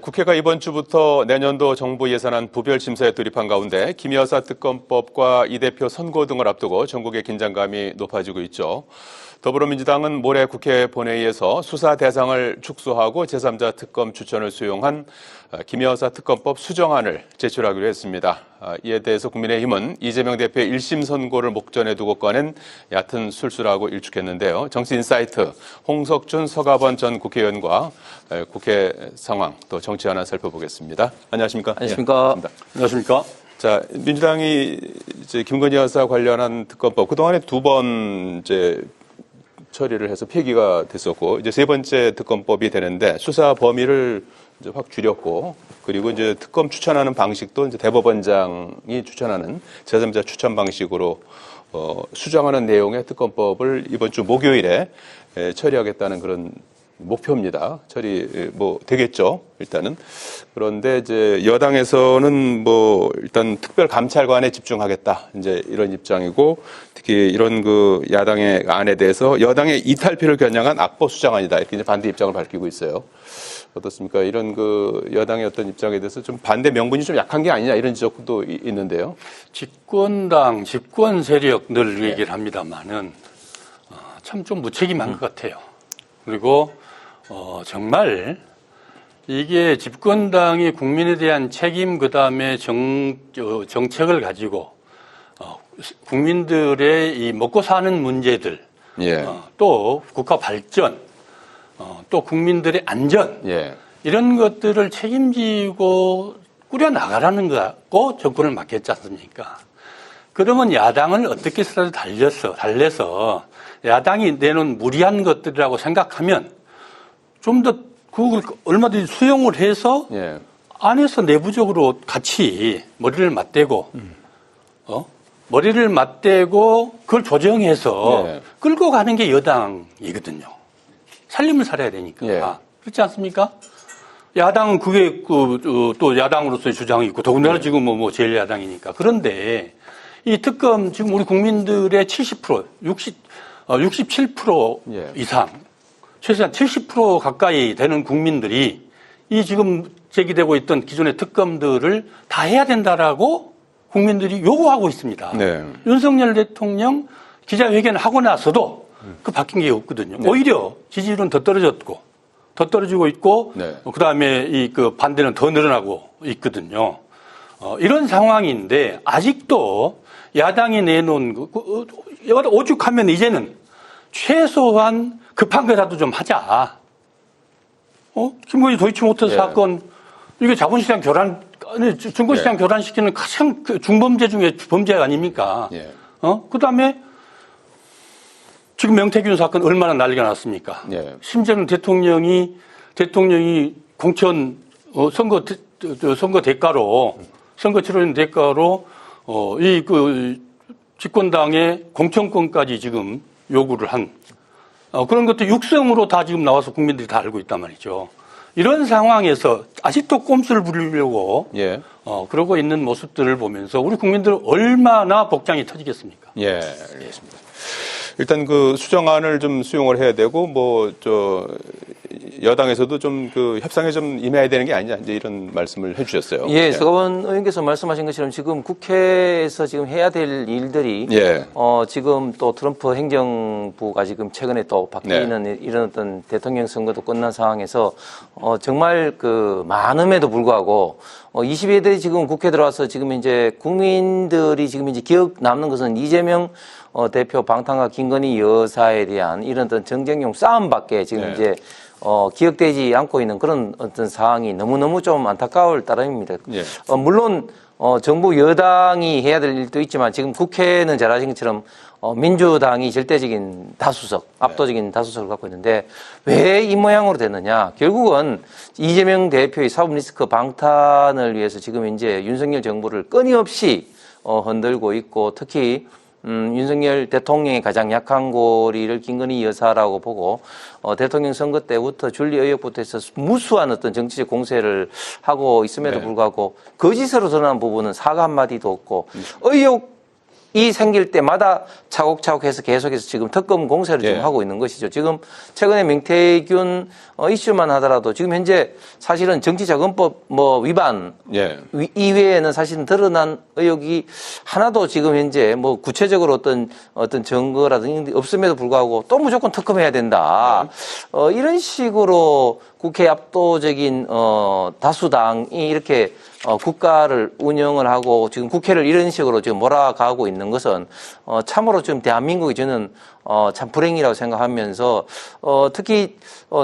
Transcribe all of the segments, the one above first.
국회가 이번 주부터 내년도 정부 예산안 부별 심사에 돌입한 가운데 김 여사 특검법과 이 대표 선거 등을 앞두고 전국의 긴장감이 높아지고 있죠. 더불어민주당은 모레 국회 본회의에서 수사 대상을 축소하고 제3자 특검 추천을 수용한 김 여사 특검법 수정안을 제출하기로 했습니다. 이에 대해서 국민의힘은 이재명 대표의 1심 선고를 목전에 두고 꺼낸 얕은 술수라고 일축했는데요. 정치인사이트 홍석준 서가번 전 국회의원과 국회 상황 또 정치 하나 살펴보겠습니다. 안녕하십니까? 안녕하십니까? 네, 안녕하십니까? 자, 민주당이 이제 김건희 여사 관련한 특검법 그동안에 두 번 이제 처리를 해서 폐기가 됐었고 이제 세 번째 특검법이 되는데 수사 범위를 이제 확 줄였고 그리고 이제 특검 추천하는 방식도 이제 대법원장이 추천하는 제3자 추천 방식으로 수정하는 내용의 특검법을 이번 주 목요일에 처리하겠다는 그런 목표입니다. 처리 되겠죠. 일단은. 그런데 이제 여당에서는 일단 특별 감찰관에 집중하겠다. 이제 이런 입장이고 특히 이런 그 야당의 안에 대해서 여당의 이탈표를 겨냥한 악보 수정안이다. 이렇게 이제 반대 입장을 밝히고 있어요. 어떻습니까? 이런 그 여당의 어떤 입장에 대해서 좀 반대 명분이 좀 약한 게 아니냐 이런 지적도 있는데요. 집권 세력 늘 얘기를 합니다만은 참 좀 무책임한 것 같아요. 그리고 정말 이게 집권당이 국민에 대한 책임 그다음에 정책을 가지고 국민들의 이 먹고 사는 문제들 또 국가 발전 또 국민들의 안전 이런 것들을 책임지고 꾸려 나가라는 거고 정권을 맡겼지 않습니까? 그러면 야당을 어떻게 해서라도 달래서 야당이 내놓은 무리한 것들이라고 생각하면 좀 더 그걸 얼마든지 수용을 해서 안에서 내부적으로 같이 머리를 맞대고 그걸 조정해서 끌고 가는 게 여당이거든요. 살림을 살아야 되니까. 그렇지 않습니까? 야당은 그게 또 야당으로서의 주장이 있고 더군다나 지금 제일 야당이니까. 그런데 이 특검 지금 우리 국민들의 70%, 67% 이상 최소한 70% 가까이 되는 국민들이 이 지금 제기되고 있던 기존의 특검들을 다 해야 된다라고 국민들이 요구하고 있습니다. 윤석열 대통령 기자회견을 하고 나서도 그 바뀐 게 없거든요. 오히려 지지율은 더 떨어지고 있고 그다음에 그 반대는 더 늘어나고 있거든요. 이런 상황인데 아직도 야당이 내놓은 오죽하면 이제는 최소한 급한 거라도 좀 하자. 김건희 도이치모터스 사건 이게 자본시장 교란, 증권시장 교란시키는 가장 중범죄 중에 범죄 아닙니까? 그다음에 지금 명태균 사건 얼마나 난리가 났습니까? 심지어는 대통령이 공천 선거 대가로 선거 치르는 대가로 집권당의 공천권까지 지금 요구를 한 그런 것도 육성으로 다 지금 나와서 국민들이 다 알고 있단 말이죠. 이런 상황에서 아직도 꼼수를 부리려고 그러고 있는 모습들을 보면서 우리 국민들 얼마나 복장이 터지겠습니까? 알겠습니다. 일단 그 수정안을 좀 수용을 해야 되고 여당에서도 좀 그 협상에 좀 임해야 되는 게 아니냐 이제 이런 말씀을 해주셨어요. 서가원 의원께서 말씀하신 것처럼 지금 국회에서 지금 해야 될 일들이 지금 또 트럼프 행정부가 지금 최근에 또 바뀌는 이런 어떤 대통령 선거도 끝난 상황에서 정말 그 많음에도 불구하고 22대들이 지금 국회 들어와서 지금 이제 국민들이 지금 이제 기억 남는 것은 이재명 대표 방탄과 김건희 여사에 대한 이런 어떤 정쟁용 싸움밖에 지금 이제 기억되지 않고 있는 그런 어떤 상황이 너무너무 좀 안타까울 따름입니다. 물론 정부 여당이 해야 될 일도 있지만 지금 국회는 잘 아신 것처럼 민주당이 절대적인 다수석, 압도적인 다수석을 갖고 있는데 왜 이 모양으로 됐느냐? 결국은 이재명 대표의 사법 리스크 방탄을 위해서 지금 이제 윤석열 정부를 끊임없이 흔들고 있고 특히 윤석열 대통령의 가장 약한 고리를 김건희 여사라고 보고 대통령 선거 때부터 줄리 의혹부터 해서 무수한 어떤 정치적 공세를 하고 있음에도 불구하고 거짓으로 드러난 부분은 사과 한마디도 없고 의혹 이 생길 때마다 차곡차곡 해서 계속해서 지금 특검 공세를 지금 하고 있는 것이죠. 지금 최근에 명태균 이슈만 하더라도 지금 현재 사실은 정치자금법 뭐 위반 이외에는 사실은 드러난 의혹이 하나도 지금 현재 뭐 구체적으로 어떤 증거라든지 없음에도 불구하고 또 무조건 특검해야 된다. 이런 식으로 국회 압도적인 다수당이 이렇게 국가를 운영을 하고 지금 국회를 이런 식으로 지금 몰아가고 있는 것은 참으로 지금 대한민국이 저는 참 불행이라고 생각하면서 특히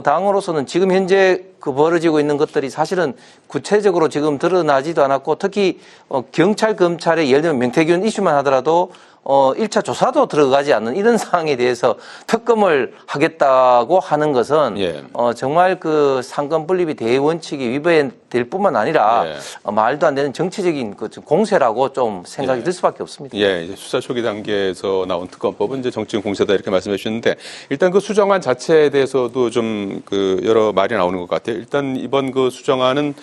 당으로서는 지금 현재 그 벌어지고 있는 것들이 사실은 구체적으로 지금 드러나지도 않았고 특히 경찰 검찰의 예를 들면 명태균 이슈만 하더라도 1차 조사도 들어가지 않는 이런 상황에 대해서 특검을 하겠다고 하는 것은 정말 그 상권 분립이 대원칙이 위배될 뿐만 아니라 말도 안 되는 정치적인 그 공세라고 좀 생각이 들 수밖에 없습니다. 이제 수사 초기 단계에서 나온 특검법은 이제 정치적 공세다 이렇게 말씀해 주셨는데 일단 그 수정안 자체에 대해서도 좀 그 여러 말이 나오는 것 같아요. 일단 이번 그 수정안은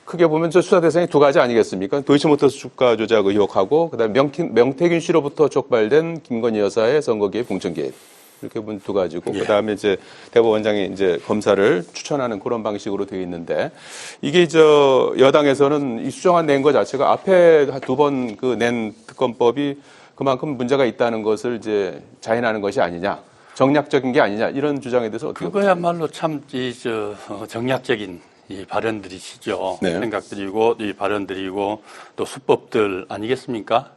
크게 보면 저 수사 대상이 두 가지 아니겠습니까? 도이치모터스 주가 조작 의혹하고 그다음에 명태균 씨로부터 촉발된 김건희 여사의 선거 개입, 공천 개입 이렇게 보면 두 가지고 그다음에 이제 대법원장이 이제 검사를 추천하는 그런 방식으로 되어 있는데 이게 저 여당에서는 이 수정안 낸 것 자체가 앞에 두 번 그 낸 특검법이 그만큼 문제가 있다는 것을 이제 자인하는 것이 아니냐. 정략적인 게 아니냐 이런 주장에 대해서 어떻게 그거야말로 참 정략적인 이 발언들이시죠. 생각들이고 이 발언들이고 또 수법들 아니겠습니까?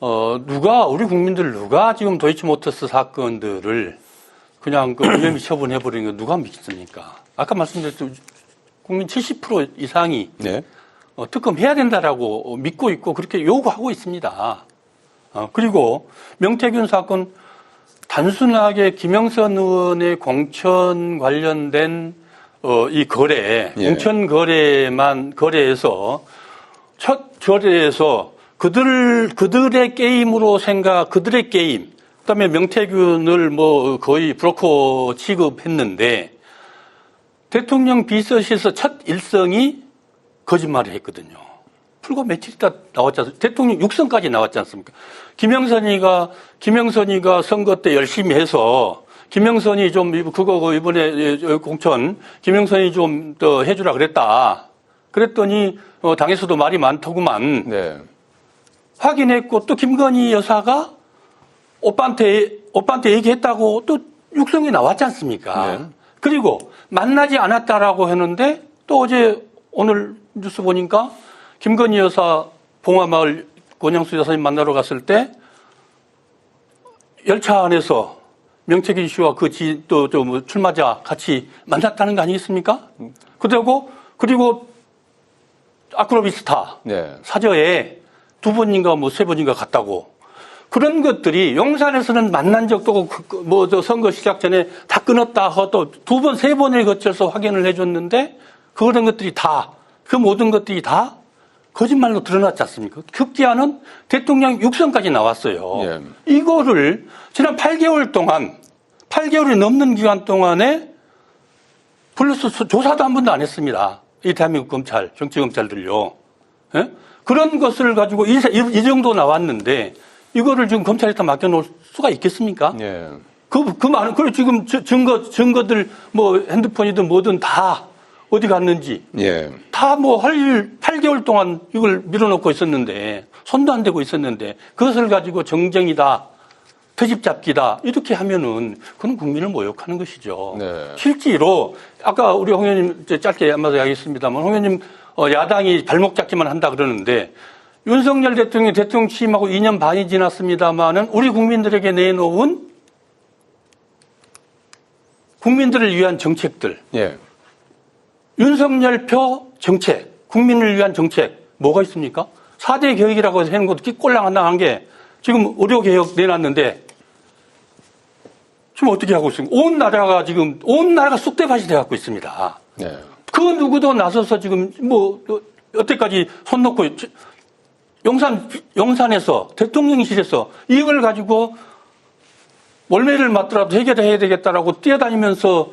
우리 국민들 누가 지금 도이치모터스 사건들을 그냥 그 무혐의 처분해버리는 거 누가 믿습니까? 아까 말씀드렸죠. 국민 70% 이상이 특검해야 된다라고 믿고 있고 그렇게 요구하고 있습니다. 그리고 명태균 사건 단순하게 김영선 의원의 공천 관련된 이 거래, 공천 거래에서 첫 거래에서 그들의 게임으로 그들의 게임, 그다음에 명태균을 뭐 거의 브로커 취급했는데 대통령 비서실에서 첫 일성이 거짓말을 했거든요. 불과 며칠 있다 나왔지 않습니까? 대통령 육성까지 나왔지 않습니까? 김영선이가 선거 때 열심히 해서 김영선이 좀 그거 이번에 공천 김영선이 좀 더 해주라 그랬다. 그랬더니 당에서도 말이 많더구만. 확인했고 또 김건희 여사가 오빠한테 얘기했다고 또 육성이 나왔지 않습니까? 그리고 만나지 않았다라고 했는데 또 어제 오늘 뉴스 보니까 김건희 여사 봉화마을 권영수 여사님 만나러 갔을 때 열차 안에서 명태균 씨와 그 출마자 같이 만났다는 거 아니겠습니까? 그리고 아크로비스타 사저에 두 번인가 뭐 세 번인가 갔다고 그런 것들이 용산에서는 만난 적도 선거 시작 전에 다 끊었다 하고 두 번, 세 번에 거쳐서 확인을 해줬는데 그런 것들이 그 모든 것들이 다 거짓말로 드러났지 않습니까? 급기야는 대통령 육성까지 나왔어요. 이거를 지난 8개월이 넘는 기간 동안에 불러서 조사도 한 번도 안 했습니다. 이 대한민국 검찰, 정치검찰들요. 그런 것을 가지고 이 정도 나왔는데 이거를 지금 검찰에다 맡겨놓을 수가 있겠습니까? 그리고 지금 증거들 뭐 핸드폰이든 뭐든 다 어디 갔는지 다 뭐 8개월 동안 이걸 밀어놓고 있었는데 손도 안 대고 있었는데 그것을 가지고 정쟁이다 트집잡기다 이렇게 하면은 그건 국민을 모욕하는 것이죠. 실제로 아까 우리 홍 의원님 짧게 한마디 하겠습니다만 홍 의원님 야당이 발목 잡기만 한다 그러는데 윤석열 대통령이 대통령 취임하고 2년 반이 지났습니다만은 우리 국민들에게 내놓은 국민들을 위한 정책들 윤석열표 정책, 국민을 위한 정책 뭐가 있습니까? 4대 개혁이라고 하는 것도 꼴랑한당한 게 지금 의료개혁 내놨는데 지금 어떻게 하고 있습니까? 온 나라가 쑥대밭이 돼갖고 있습니다. 그 누구도 나서서 지금 뭐 여태까지 손 놓고 용산에서 대통령실에서 이걸 가지고 월매를 맞더라도 해결해야 되겠다라고 뛰어다니면서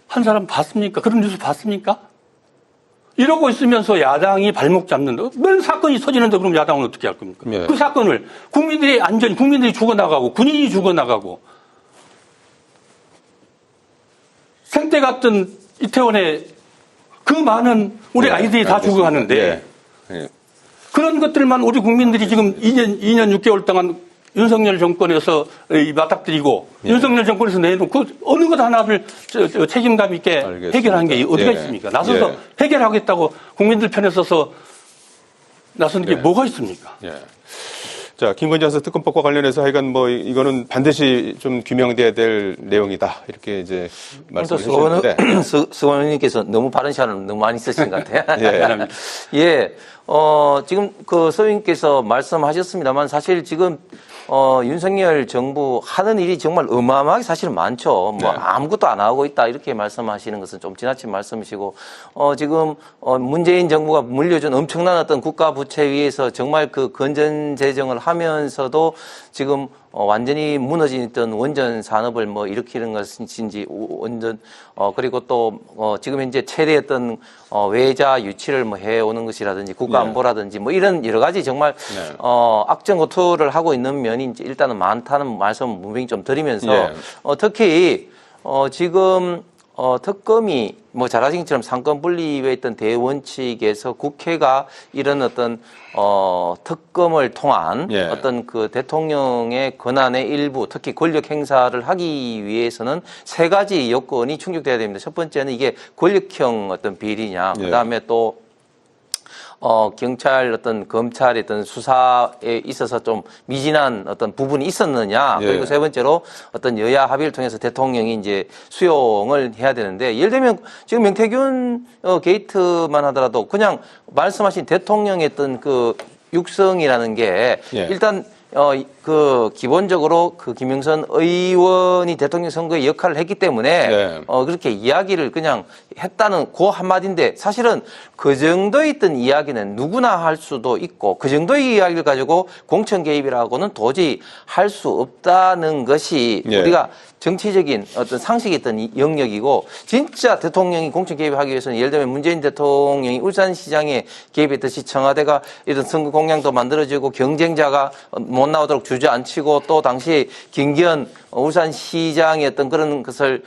한 사람 봤습니까? 그런 뉴스 봤습니까? 이러고 있으면서 야당이 발목 잡는다. 맨 사건이 터지는데 그럼 야당은 어떻게 할 겁니까? 네. 그 사건을 국민들의 안전, 국민들이 죽어나가고 군인이 죽어나가고 생때 같은 이태원에 그 많은 우리 아이들이 다 죽어가는데 그런 것들만 우리 국민들이 지금 2년 6개월 동안 윤석열 정권에서 맞닥뜨리고 윤석열 정권에서 내놓은 그 어느 것 하나를 책임감 있게 알겠습니다. 해결한 게 어디가 있습니까? 나서서 해결하겠다고 국민들 편에 서서 나서는 게 뭐가 있습니까? 자, 김건희 여사 특검법과 관련해서 하여간 뭐 이거는 반드시 좀 규명돼야 될 내용이다. 이렇게 이제 말씀을 해주셨는데. 수원 의원님께서 너무 바른 시간을 너무 많이 쓰신 것 같아요. 예. 지금 그 서인께서 말씀하셨습니다만 사실 지금 윤석열 정부 하는 일이 정말 어마어마하게 사실은 많죠. 뭐 아무것도 안 하고 있다 이렇게 말씀하시는 것은 좀 지나친 말씀이시고 지금 문재인 정부가 물려준 엄청난 어떤 국가 부채 위에서 정말 그 건전 재정을 하면서도 지금 완전히 무너진 있던 원전 산업을 뭐 일으키는 것인지 원전 그리고 또 지금 현재 최대했던 외자 유치를 뭐 해오는 것이라든지 국가안보라든지 뭐 이런 여러 가지 정말 악정고투를 하고 있는 면이 이제 일단은 많다는 말씀 분명히 좀 드리면서 특히 지금 특검이 뭐 잘 아시는 것처럼 상권 분리에 있던 대원칙에서 국회가 이런 어떤 특검을 통한 어떤 그 대통령의 권한의 일부 특히 권력 행사를 하기 위해서는 세 가지 요건이 충족돼야 됩니다. 첫 번째는 이게 권력형 어떤 비리냐, 그다음에 또 경찰 어떤 검찰의 어떤 수사에 있어서 좀 미진한 어떤 부분이 있었느냐. 그리고 세 번째로 어떤 여야 합의를 통해서 대통령이 이제 수용을 해야 되는데 예를 들면 지금 명태균 게이트만 하더라도 그냥 말씀하신 대통령의 어떤 그 육성이라는 게 일단 그 기본적으로 그 김영선 의원이 대통령 선거에 역할을 했기 때문에 그렇게 이야기를 그냥 했다는 그 한마디인데 사실은 그 정도에 있던 이야기는 누구나 할 수도 있고 그 정도의 이야기를 가지고 공천 개입이라고는 도저히 할 수 없다는 것이 우리가 정치적인 어떤 상식이 있던 영역이고 진짜 대통령이 공천 개입하기 위해서는 예를 들면 문재인 대통령이 울산시장에 개입했듯이 청와대가 이런 선거 공약도 만들어지고 경쟁자가 못 나오도록 주저앉히고 또 당시 김기현 울산시장의 어떤 그런 것을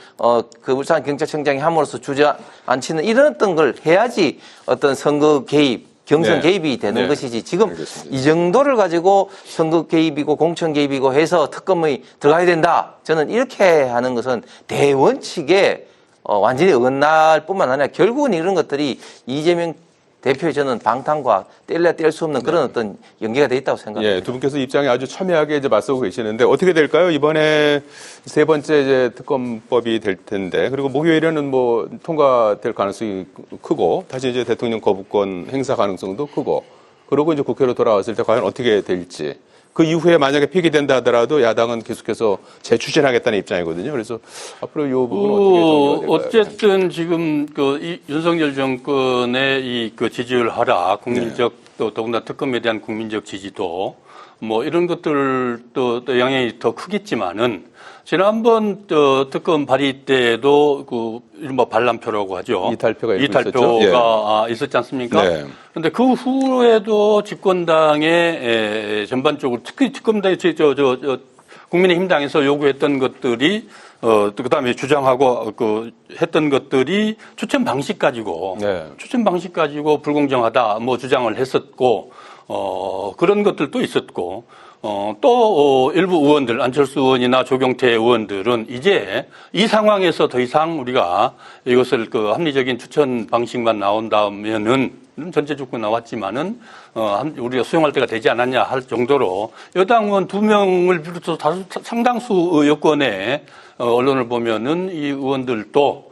그 울산경찰청장이 함으로써 주저앉히는 이런 어떤 걸 해야지 어떤 선거 개입 경선 개입이 되는 것이지 지금 이 정도를 가지고 선거 개입이고 공천 개입이고 해서 특검이 들어가야 된다. 저는 이렇게 하는 것은 대원칙에 완전히 어긋날 뿐만 아니라 결국은 이런 것들이 이재명 대표의 저는 방탄과 뗄래야 뗄 수 없는 그런 어떤 연계가 돼 있다고 생각합니다. 두 분께서 입장이 아주 첨예하게 이제 맞서고 계시는데 어떻게 될까요? 이번에 세 번째 이제 특검법이 될 텐데 그리고 목요일에는 뭐 통과될 가능성이 크고 다시 이제 대통령 거부권 행사 가능성도 크고 그러고 이제 국회로 돌아왔을 때 과연 어떻게 될지 그 이후에 만약에 폐기된다 하더라도 야당은 계속해서 재추진하겠다는 입장이거든요. 그래서 앞으로 이 부분은 어떻게 정리가 될까요? 어쨌든 지금 이 윤석열 정권의 이 그 지지율 하락, 국민적 또 더군다나 특검에 대한 국민적 지지도 뭐 이런 것들도 또 영향이 더 크겠지만은 지난번 특검 발의 때도 그 이른바 반란표라고 하죠. 이탈표가 있었지 않습니까? 그런데 그 후에도 집권당의 전반적으로 특히 특검당의 국민의힘당에서 요구했던 것들이 그다음에 주장하고 했던 것들이 추천 방식 가지고 불공정하다 뭐 주장을 했었고 그런 것들도 있었고 또 일부 의원들 안철수 의원이나 조경태 의원들은 이제 이 상황에서 더 이상 우리가 이것을 그 합리적인 추천 방식만 나온다면은 전체 조건 나왔지만은 우리가 수용할 때가 되지 않았냐 할 정도로 여당 의원 2명을 비롯해서 상당수 여권의 언론을 보면은 이 의원들도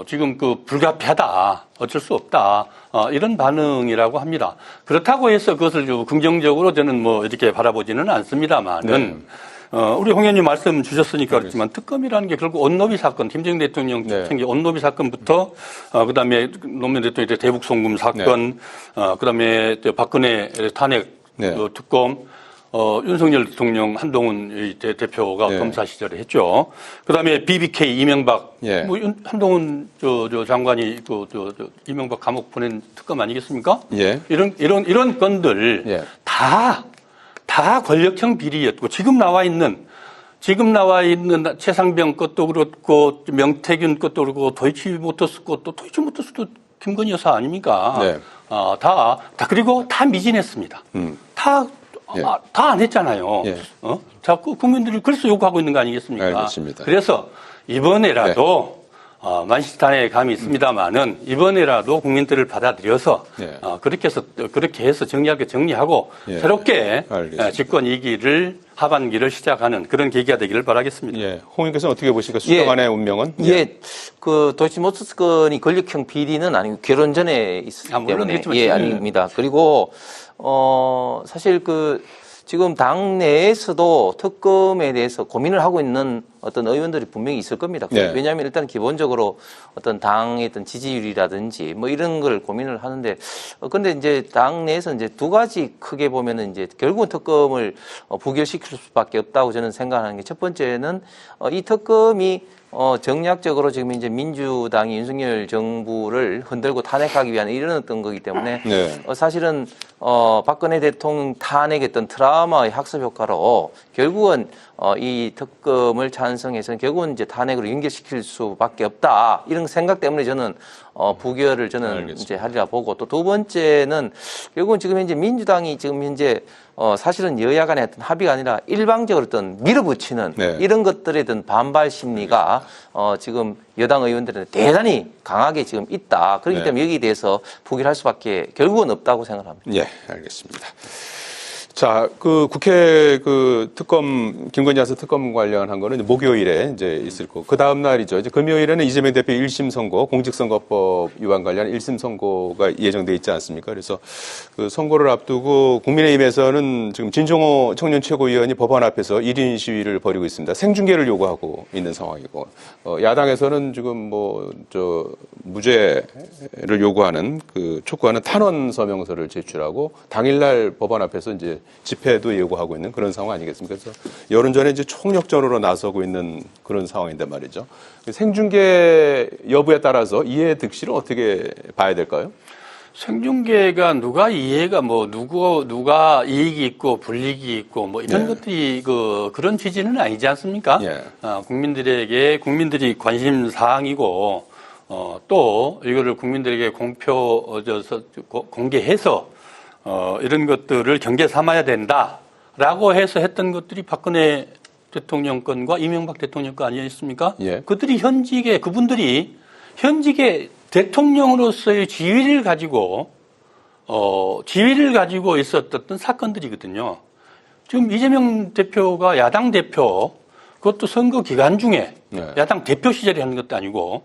지금 그 불가피하다, 어쩔 수 없다, 이런 반응이라고 합니다. 그렇다고 해서 그것을 좀 긍정적으로 저는 뭐 이렇게 바라보지는 않습니다만은, 우리 홍 의원님 말씀 주셨으니까 그렇지만 특검이라는 게 결국 온노비 사건, 김정일 대통령 생기 온노비 사건부터, 그 다음에 노무현 대통령 대북 송금 사건, 그 다음에 박근혜 탄핵 특검, 윤석열 대통령 한동훈 대표가 예. 검사 시절에 했죠. 그다음에 BBK 이명박, 예. 뭐 한동훈 장관이 이명박 감옥 보낸 특검 아니겠습니까? 예. 이런 건들 예. 다 권력형 비리였고 지금 나와 있는 최상병 것도 그렇고 명태균 것도 그렇고 도이치모터스 것도 도이치모터스도 김건희 여사 아닙니까? 네. 다 그리고 다 미진했습니다. 다 안 했잖아요. 예. 자꾸 국민들이 그래서 요구하고 있는 거 아니겠습니까? 알겠습니다. 그래서 이번에라도 만시탄에 감이 있습니다만은 이번에라도 국민들을 받아들여서 예. 그렇게 해서 정리하고 예. 새롭게 알겠습니다. 집권 2기를 하반기를 시작하는 그런 계기가 되기를 바라겠습니다. 예. 홍 의원께서는 어떻게 보십니까? 수사관의 운명은? 예. 그 도이치모터스 건이 권력형 비리는 아니고 결혼 전에 있었기 물론 때문에 그렇지만 예, 아닙니다. 그리고 사실 지금 당 내에서도 특검에 대해서 고민을 하고 있는 어떤 의원들이 분명히 있을 겁니다. 네. 왜냐하면 일단 기본적으로 어떤 당의 어떤 지지율이라든지 뭐 이런 걸 고민을 하는데, 근데 이제 당 내에서 이제 두 가지 크게 보면은 이제 결국은 특검을 부결시킬 수밖에 없다고 저는 생각하는 게, 첫 번째는 이 특검이 정략적으로 지금 이제 민주당이 윤석열 정부를 흔들고 탄핵하기 위한 이런 어떤 거기 때문에 네. 사실은 박근혜 대통령 탄핵했던 트라우마의 학습 효과로 결국은 이 특검을 찬성해서 결국은 이제 탄핵으로 연결시킬 수밖에 없다, 이런 생각 때문에 저는 부결을 저는 알겠습니다. 이제 하리라 보고, 또 두 번째는 결국은 지금 현재 민주당이 지금 현재 사실은 여야 간의 어떤 합의가 아니라 일방적으로 어떤 밀어붙이는 네. 이런 것들에 대한 반발 심리가 지금 여당 의원들은 대단히 강하게 지금 있다. 그렇기 네. 때문에 여기에 대해서 부결할 수밖에 결국은 없다고 생각합니다. 예, 알겠습니다. 자, 국회 특검, 김건희 여사 특검 관련한 거는 이제 목요일에 이제 있을 거고, 그 다음 날이죠. 이제 금요일에는 이재명 대표 1심 선고, 공직선거법 위반 관련 1심 선고가 예정돼 있지 않습니까? 그래서 그 선고를 앞두고 국민의힘에서는 지금 진종호 청년 최고위원이 법원 앞에서 1인 시위를 벌이고 있습니다. 생중계를 요구하고 있는 상황이고, 야당에서는 지금 무죄를 요구하는 촉구하는 탄원 서명서를 제출하고 당일날 법원 앞에서 이제 집회도 예고하고 있는 그런 상황 아니겠습니까? 그래서 여론전에 이제 총력전으로 나서고 있는 그런 상황인데 말이죠. 생중계 여부에 따라서 이해 득실은 어떻게 봐야 될까요? 생중계가 누가 이해가 누가 이익이 있고 불이익이 있고 이런 것들이 그런 취지는 아니지 않습니까? 예. 국민들이 관심 사항이고 또 이거를 국민들에게 공개해서 이런 것들을 경계 삼아야 된다라고 해서 했던 것들이 박근혜 대통령 건과 이명박 대통령 건 아니었습니까? 예. 그분들이 현직의 대통령으로서의 지위를 가지고 있었던 사건들이거든요. 지금 이재명 대표가 야당 대표, 그것도 선거 기간 중에 네. 야당 대표 시절에 하는 것도 아니고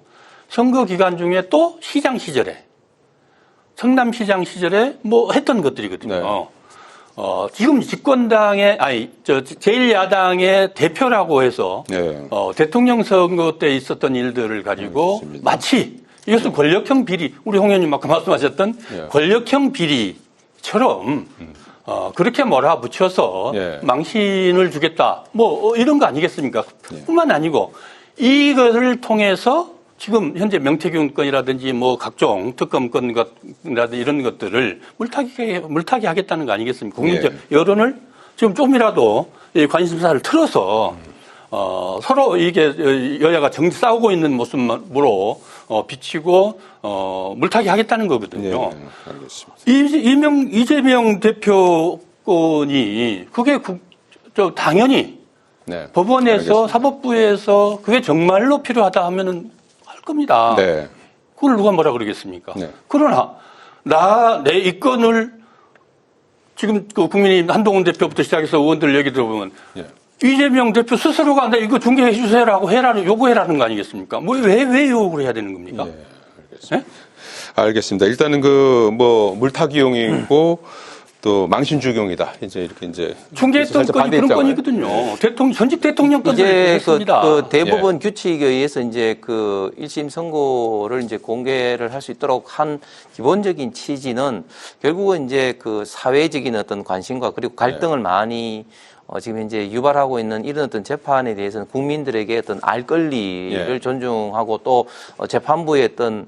선거 기간 중에 또 시장 시절에, 성남시장 시절에 했던 것들이거든요. 네. 지금 집권당의, 제1야당의 대표라고 해서, 네. 대통령 선거 때 있었던 일들을 가지고 알겠습니다. 마치 이것은 권력형 비리, 우리 홍 의원님 아까 말씀하셨던 네. 권력형 비리처럼, 그렇게 몰아붙여서 네. 망신을 주겠다. 이런 거 아니겠습니까? 네. 뿐만 뿐만 아니고 이것을 통해서 지금 현재 명태균 건이라든지 각종 특검 건이라든지 이런 것들을 물타기 하겠다는 거 아니겠습니까? 국민적 여론을 지금 조금이라도 이 관심사를 틀어서 서로 이게 여야가 싸우고 있는 모습으로 비치고 물타기 하겠다는 거거든요. 네. 알겠습니다. 이재명 대표 건이 그게 당연히 네. 법원에서 알겠습니다. 사법부에서 그게 정말로 필요하다 하면은 겁니다. 네. 그걸 누가 뭐라 그러겠습니까? 네. 그러나 내 이 건을 지금 국민의힘 한동훈 대표부터 시작해서 의원들 얘기 들어보면 네. 이재명 대표 스스로가 나 이거 중개해 주세요라고 요구해라는 거 아니겠습니까? 왜 요구를 해야 되는 겁니까? 네. 알겠습니다. 알겠습니다. 일단은 물타기용이고 또 망신주경이다. 이제 이렇게 이제 중재했던 건이 그런 건이거든요. 전직 대통령 건을 이제 했습니다. 그 대법원 규칙에 의해서 이제 그 1심 선고를 이제 공개를 할 수 있도록 한 기본적인 취지는 결국은 이제 그 사회적인 어떤 관심과 그리고 갈등을 많이 지금 이제 유발하고 있는 이런 어떤 재판에 대해서는 국민들에게 어떤 알 권리를 존중하고 또 재판부의 어떤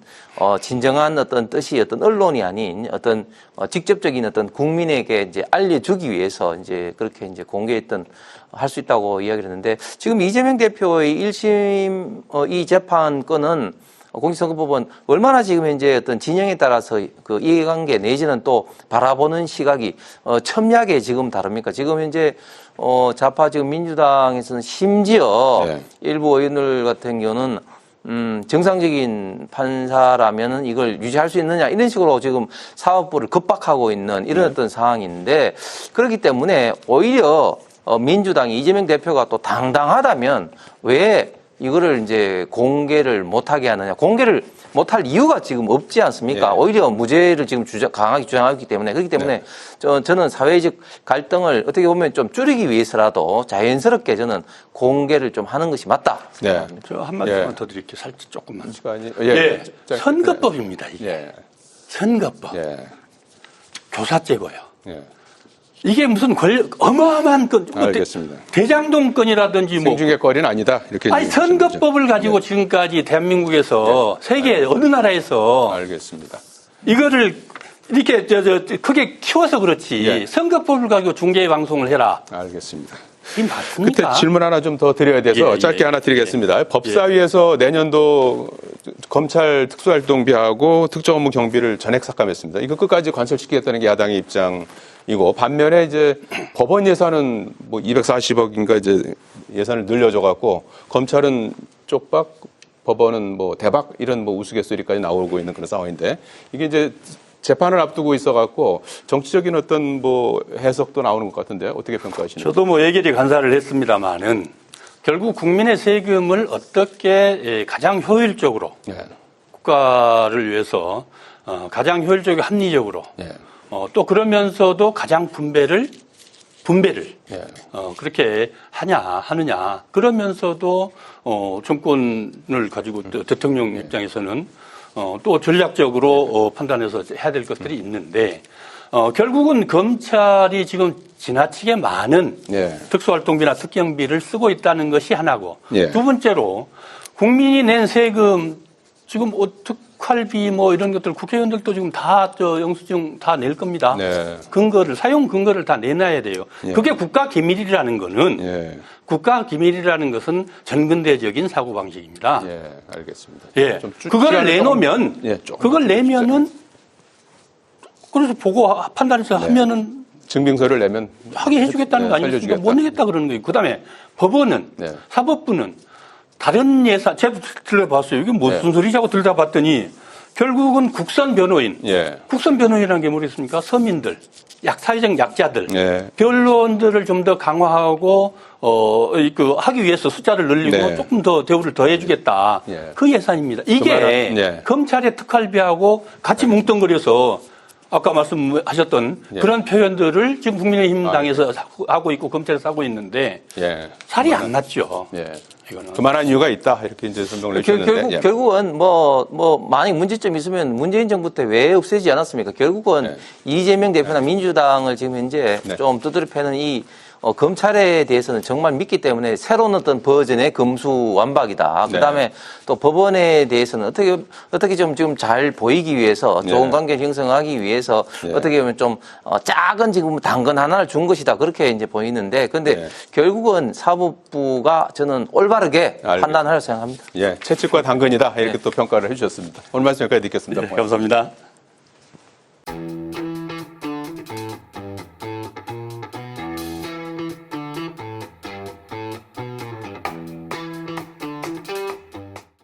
진정한 어떤 뜻이 어떤 언론이 아닌 어떤 직접적인 어떤 국민에게 이제 알려주기 위해서 이제 그렇게 이제 공개했던 할 수 있다고 이야기를 했는데 지금 이재명 대표의 1심 이 재판 건은 공직선거법은 얼마나 지금 이제 어떤 진영에 따라서 그 이해관계 내지는 또 바라보는 시각이 첨예하게 지금 다릅니까? 지금 현재 좌파 지금 민주당에서는 심지어 일부 의원들 같은 경우는 정상적인 판사라면은 이걸 유지할 수 있느냐 이런 식으로 지금 사법부를 급박하고 있는 이런 어떤 상황인데 그렇기 때문에 오히려 민주당이 이재명 대표가 또 당당하다면 왜 이거를 이제 공개를 못하게 하느냐. 공개를 못할 이유가 지금 없지 않습니까? 오히려 무죄를 지금 강하게 주장하기 때문에. 그렇기 때문에 저는 사회적 갈등을 어떻게 보면 좀 줄이기 위해서라도 자연스럽게 저는 공개를 좀 하는 것이 맞다. 저 한 마디만 더 드릴게요. 살짝 조금만. 시간이 선거법입니다. 이게. 선거법. 교사죄고요. 이게 무슨 어마어마한 건. 알겠습니다. 대장동 건이라든지 뭐. 생중계 거리는 아니다. 이렇게. 아니, 선거법을 가지고 지금까지 대한민국에서 세계 어느 나라에서. 알겠습니다. 이거를 이렇게 크게 키워서 그렇지. 선거법을 가지고 중계 방송을 해라. 알겠습니다. 이 맞습니까? 그때 질문 하나 좀 더 드려야 돼서 짧게 하나 드리겠습니다. 법사위에서 내년도 검찰 특수활동비하고 특정업무 경비를 전액 삭감했습니다. 이거 끝까지 관철시키겠다는 게 야당의 입장이고 반면에 이제 법원 예산은 뭐 240억인가 이제 예산을 늘려줘 갖고 검찰은 쪽박 법원은 뭐 대박 이런 뭐 우스갯소리까지 나오고 있는 그런 상황인데 이게 이제 재판을 앞두고 있어갖고 정치적인 어떤 뭐 해석도 나오는 것 같은데 어떻게 평가하시나요? 저도 뭐 예결위 간사를 했습니다만은 결국 국민의 세금을 어떻게 가장 효율적으로 국가를 위해서 가장 효율적이고 합리적으로 또 그러면서도 가장 분배를 그렇게 하느냐 그러면서도 정권을 가지고 대통령 입장에서는 또 전략적으로 판단해서 해야 될 것들이 있는데 결국은 검찰이 지금 지나치게 많은 특수활동비나 특경비를 쓰고 있다는 것이 하나고 두 번째로 국민이 낸 세금 지금 특활비 뭐 이런 것들 국회의원들도 지금 다 영수증 다 낼 겁니다. 사용 근거를 다 내놔야 돼요. 그게 국가 기밀이라는 거는 국가 기밀이라는 것은 전근대적인 사고 방식입니다. 알겠습니다. 좀 그거를 내놓으면 그걸 내면은 그래서 보고 판단해서 하면은 증빙서를 내면 하게 해주겠다는 거 아니겠습니까? 못 내겠다 그러는 거예요. 그다음에 법원은 사법부는 다른 예산 제가 들려봤어요. 이게 무슨 소리지 하고 들여다봤더니 결국은 국선 변호인, 국선 변호인이라는 게 뭐겠습니까? 서민들, 사회적 약자들, 변론들을 좀 더 강화하고 하기 위해서 숫자를 늘리고 조금 더 대우를 더 해주겠다. 그 예산입니다. 이게 검찰의 특활비하고 같이 뭉뚱그려서 아까 말씀하셨던 그런 표현들을 지금 국민의힘 당에서 하고 있고 검찰에서 하고 있는데 살이 안 맞죠. 이거는. 그만한 이유가 있다 이렇게 이제 설명을 해주셨는데 결국은 만약 문제점이 있으면 문재인 정부 때 왜 없애지 않았습니까? 결국은 이재명 대표나 민주당을 지금 현재 좀 두드려 패는 이 검찰에 대해서는 정말 믿기 때문에 새로운 어떤 버전의 금수완박이다. 그다음에 또 법원에 대해서는 어떻게 좀 지금 잘 보이기 위해서 좋은 관계를 형성하기 위해서 어떻게 보면 좀 작은 지금 당근 하나를 준 것이다. 그렇게 이제 보이는데 근데 결국은 사법부가 저는 올바르게 판단하려고 생각합니다. 채찍과 당근이다 이렇게 또 평가를 해주셨습니다. 오늘 말씀 여기까지 듣겠습니다. 감사합니다.